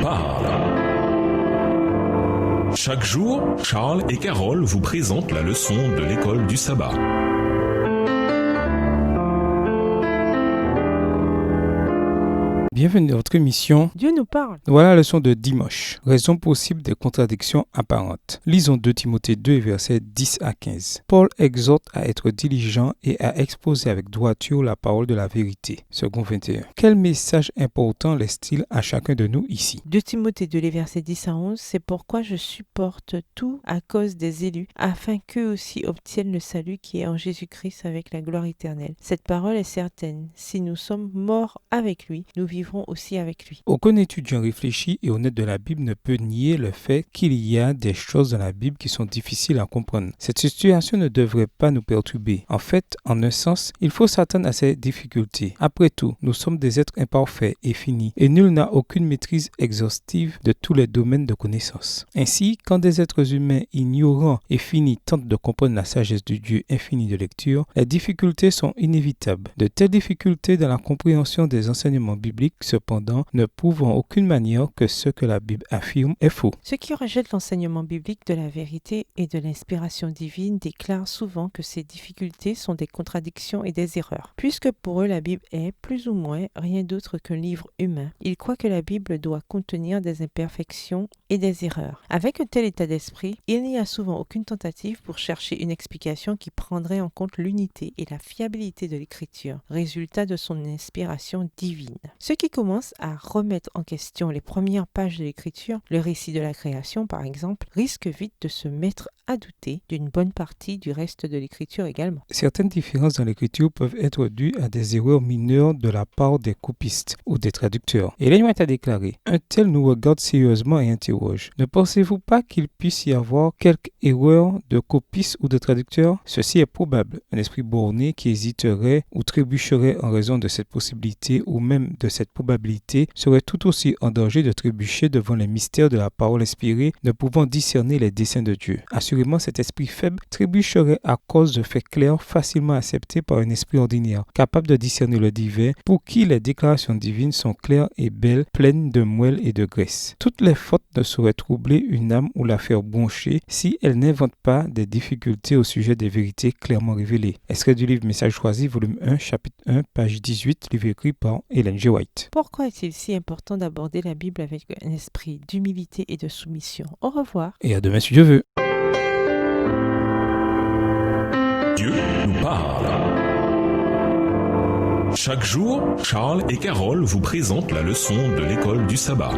parle. Chaque jour, Charles et Carole vous présentent la leçon de l'école du sabbat. Bienvenue dans votre émission Dieu nous parle. Voilà la leçon de dimanche. Raison possible des contradictions apparentes. Lisons 2 Timothée 2, versets 10 à 15. Paul exhorte à être diligent et à exposer avec droiture la parole de la vérité. Second 21. Quel message important laisse-t-il à chacun de nous ici? 2 Timothée 2, les versets 10 à 11, c'est pourquoi je supporte tout à cause des élus, afin qu'eux aussi obtiennent le salut qui est en Jésus-Christ avec la gloire éternelle. Cette parole est certaine. Si nous sommes morts avec lui, nous vivrons aussi avec lui. Aucun étudiant réfléchi et honnête de la Bible ne peut nier le fait qu'il y a des choses dans la Bible qui sont difficiles à comprendre. Cette situation ne devrait pas nous perturber. En fait, en un sens, il faut s'attendre à ces difficultés. Après tout, nous sommes des êtres imparfaits et finis, et nul n'a aucune maîtrise exhaustive de tous les domaines de connaissance. Ainsi, quand des êtres humains ignorants et finis tentent de comprendre la sagesse du Dieu infini de lecture, les difficultés sont inévitables. De telles difficultés dans la compréhension des enseignements bibliques cependant, ne prouvent en aucune manière que ce que la Bible affirme est faux. Ceux qui rejettent l'enseignement biblique de la vérité et de l'inspiration divine déclarent souvent que ces difficultés sont des contradictions et des erreurs. Puisque pour eux la Bible est, plus ou moins, rien d'autre qu'un livre humain, ils croient que la Bible doit contenir des imperfections et des erreurs. Avec un tel état d'esprit, il n'y a souvent aucune tentative pour chercher une explication qui prendrait en compte l'unité et la fiabilité de l'Écriture, résultat de son inspiration divine. Ceux qui commencent à remettre en question les premières pages de l'Écriture, le récit de la création par exemple, risquent vite de se mettre à douter d'une bonne partie du reste de l'Écriture également. Certaines différences dans l'Écriture peuvent être dues à des erreurs mineures de la part des copistes ou des traducteurs. Ellen White a déclaré « Un tel nous regarde sérieusement et interroge. Ne pensez-vous pas qu'il puisse y avoir quelque erreur de copiste ou de traducteur? Ceci est probable. Un esprit borné qui hésiterait ou trébucherait en raison de cette possibilité ou même de cette probabilité serait tout aussi en danger de trébucher devant les mystères de la parole inspirée, ne pouvant discerner les desseins de Dieu. Assurément, cet esprit faible trébucherait à cause de faits clairs facilement acceptés par un esprit ordinaire, capable de discerner le divin, pour qui les déclarations divines sont claires et belles, pleines de moelle et de graisse. Toutes les fautes ne sauraient troubler une âme ou la faire broncher si elle n'invente pas des difficultés au sujet des vérités clairement révélées. Extrait du livre Message choisi, volume 1, chapitre 1, page 18, livre écrit par Ellen G. White. Pourquoi est-il si important d'aborder la Bible avec un esprit d'humilité et de soumission? Au revoir. Et à demain si Dieu veut. Dieu nous parle. Chaque jour, Charles et Carole vous présentent la leçon de l'école du sabbat.